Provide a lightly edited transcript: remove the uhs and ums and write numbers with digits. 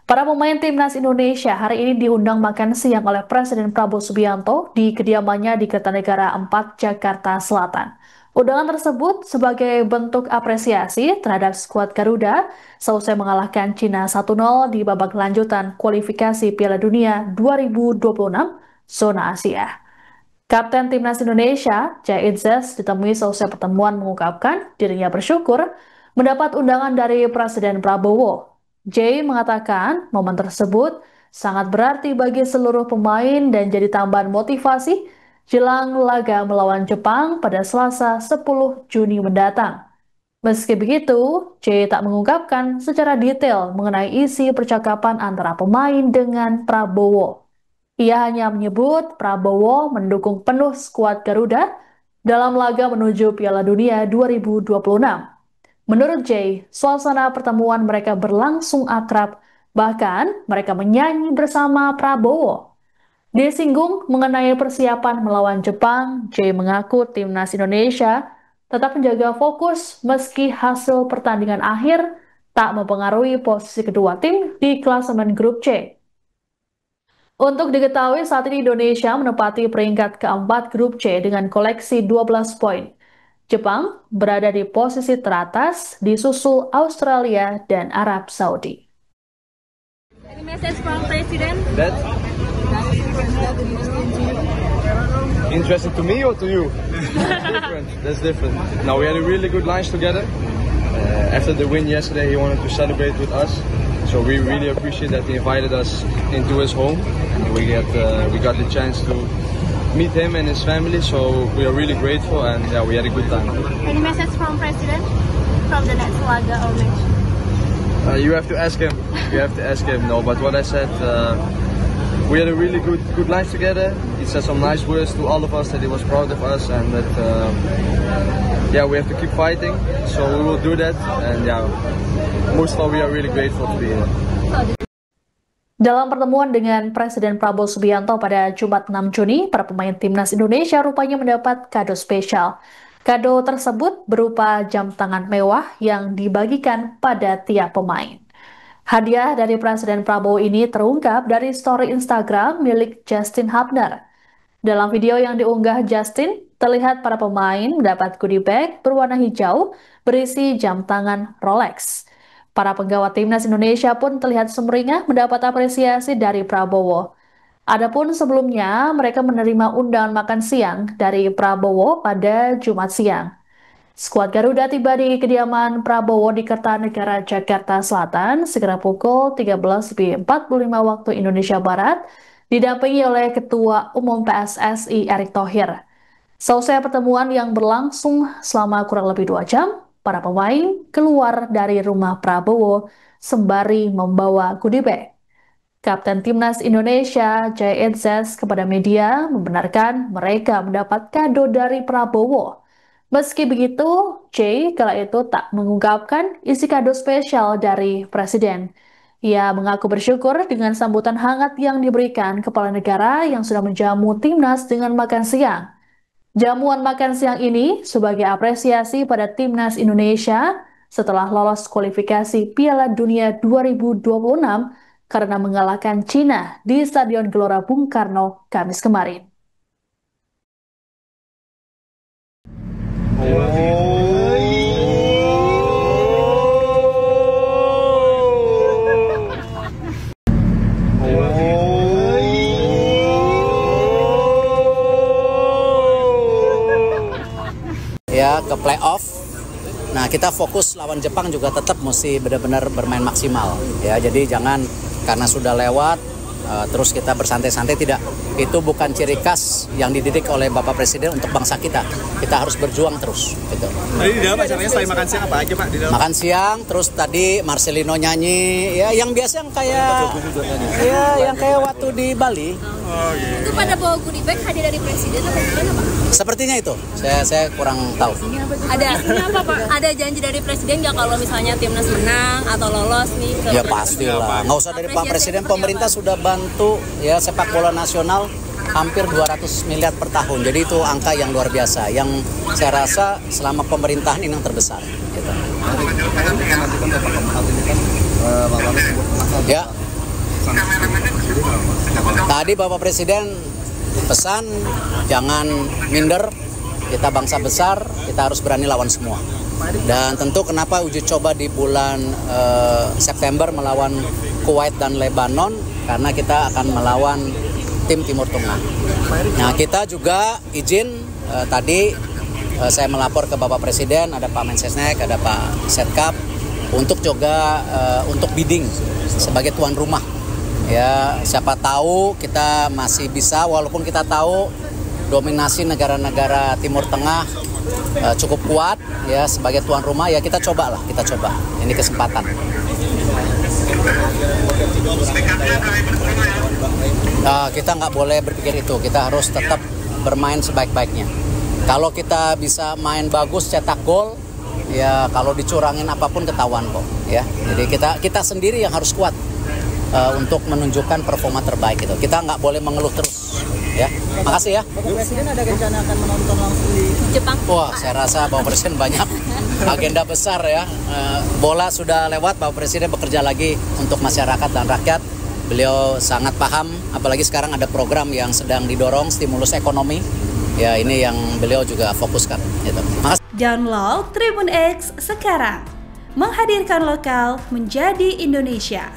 Para pemain timnas Indonesia hari ini diundang makan siang oleh Presiden Prabowo Subianto di kediamannya di Kertanegara 4, Jakarta Selatan. Undangan tersebut sebagai bentuk apresiasi terhadap skuad Garuda seusai mengalahkan Cina 1-0 di babak lanjutan kualifikasi Piala Dunia 2026 zona Asia. Kapten Timnas Indonesia, Jay Itzes, ditemui selesai pertemuan mengungkapkan dirinya bersyukur mendapat undangan dari Presiden Prabowo. Jay mengatakan momen tersebut sangat berarti bagi seluruh pemain dan jadi tambahan motivasi jelang laga melawan Jepang pada Selasa 10 Juni mendatang. Meski begitu, Jay tak mengungkapkan secara detail mengenai isi percakapan antara pemain dengan Prabowo. Ia hanya menyebut Prabowo mendukung penuh skuad Garuda dalam laga menuju Piala Dunia 2026. Menurut Jay, suasana pertemuan mereka berlangsung akrab, bahkan mereka menyanyi bersama Prabowo. Disinggung mengenai persiapan melawan Jepang, Jay mengaku timnas Indonesia tetap menjaga fokus meski hasil pertandingan akhir tak mempengaruhi posisi kedua tim di klasemen grup C. Untuk diketahui saat ini Indonesia menempati peringkat keempat grup C dengan koleksi 12 poin. Jepang berada di posisi teratas disusul Australia dan Arab Saudi. Any message from President? That interested to me or to you? Different. That's different. Now we had a really good lunch together. After the win yesterday, he wanted to celebrate with us. So we really appreciate that he invited us into his home. We got the chance to meet him and his family. So we are really grateful, and yeah, we had a good time. Any message from President from the next laga or match? You have to ask him. You have to ask him. No, but what I said, we had a really good lunch together. He said some nice words to all of us that he was proud of us and that yeah, we have to keep fighting. So we will do that, and yeah, most of all we are really grateful to be here. Dalam pertemuan dengan Presiden Prabowo Subianto pada Jumat 6 Juni, para pemain timnas Indonesia rupanya mendapat kado spesial. Kado tersebut berupa jam tangan mewah yang dibagikan pada tiap pemain. Hadiah dari Presiden Prabowo ini terungkap dari story Instagram milik Justin Hubner. Dalam video yang diunggah Justin, terlihat para pemain mendapat goodie bag berwarna hijau berisi jam tangan Rolex. Para penggawa timnas Indonesia pun terlihat sumringah mendapat apresiasi dari Prabowo. Adapun sebelumnya, mereka menerima undangan makan siang dari Prabowo pada Jumat siang. Skuad Garuda tiba di kediaman Prabowo di Kertanegara, Jakarta Selatan, sekitar pukul 13.45 waktu Indonesia Barat, didampingi oleh Ketua Umum PSSI Erick Thohir. Selesai pertemuan yang berlangsung selama kurang lebih 2 jam, para pemain keluar dari rumah Prabowo sembari membawa goodie bag. Kapten Timnas Indonesia, Jay Itzes, kepada media membenarkan mereka mendapat kado dari Prabowo. Meski begitu, Jay kala itu tak mengungkapkan isi kado spesial dari Presiden. Ia mengaku bersyukur dengan sambutan hangat yang diberikan kepala negara yang sudah menjamu timnas dengan makan siang. Jamuan makan siang ini sebagai apresiasi pada timnas Indonesia setelah lolos kualifikasi Piala Dunia 2026 karena mengalahkan Cina di Stadion Gelora Bung Karno Kamis kemarin. Ya, ke playoff. Nah, kita fokus lawan Jepang juga tetap mesti benar-benar bermain maksimal. Ya, jadi jangan karena sudah lewat terus kita bersantai-santai, tidak. Itu bukan ciri khas yang dididik oleh Bapak Presiden untuk bangsa kita. Kita harus berjuang terus. Gitu. Tadi di dalam acaranya selain makan siang apa aja Pak? Di dalam? Makan siang, terus tadi Marcelino nyanyi, ya yang biasa yang kayak, ya yang kayak waktu di Bali. Oh, iya. Itu pada bawa goodie bag hadiah dari Presiden atau gimana Pak? Sepertinya itu, saya kurang tahu. Ada apa Pak? Ada janji dari Presiden nggak kalau misalnya timnas menang atau lolos nih? Ya pastilah, nggak usah dari Pak Presiden, pemerintah sudah bantu ya sepak bola nasional hampir 200 miliar per tahun. Jadi itu angka yang luar biasa, yang saya rasa selama pemerintahan ini yang terbesar. Gitu. Ya. Tadi Bapak Presiden pesan jangan minder, kita bangsa besar, kita harus berani lawan semua. Dan tentu kenapa uji coba di bulan September melawan Kuwait dan Lebanon, karena kita akan melawan tim Timur Tengah. Nah, kita juga izin tadi saya melapor ke Bapak Presiden, ada Pak Mensesnek, ada Pak Setkap, untuk juga untuk bidding sebagai tuan rumah. Ya, siapa tahu kita masih bisa, walaupun kita tahu dominasi negara-negara Timur Tengah cukup kuat, ya sebagai tuan rumah ya kita coba. Ini kesempatan. Kita nggak boleh berpikir itu, kita harus tetap bermain sebaik-baiknya. Kalau kita bisa main bagus, cetak gol, ya kalau dicurangin apapun ketahuan kok. Ya, jadi kita sendiri yang harus kuat untuk menunjukkan performa terbaik itu. Kita nggak boleh mengeluh terus. Ya, makasih ya. Bapak Presiden ada rencana akan menonton langsung di Jepang? Wah, saya rasa Bapak Presiden banyak agenda besar ya. Bola sudah lewat, Bapak Presiden bekerja lagi untuk masyarakat dan rakyat. Beliau sangat paham, apalagi sekarang ada program yang sedang didorong, stimulus ekonomi. Ya, ini yang beliau juga fokuskan. Gitu. Makasih. Download Tribun X sekarang, menghadirkan lokal menjadi Indonesia.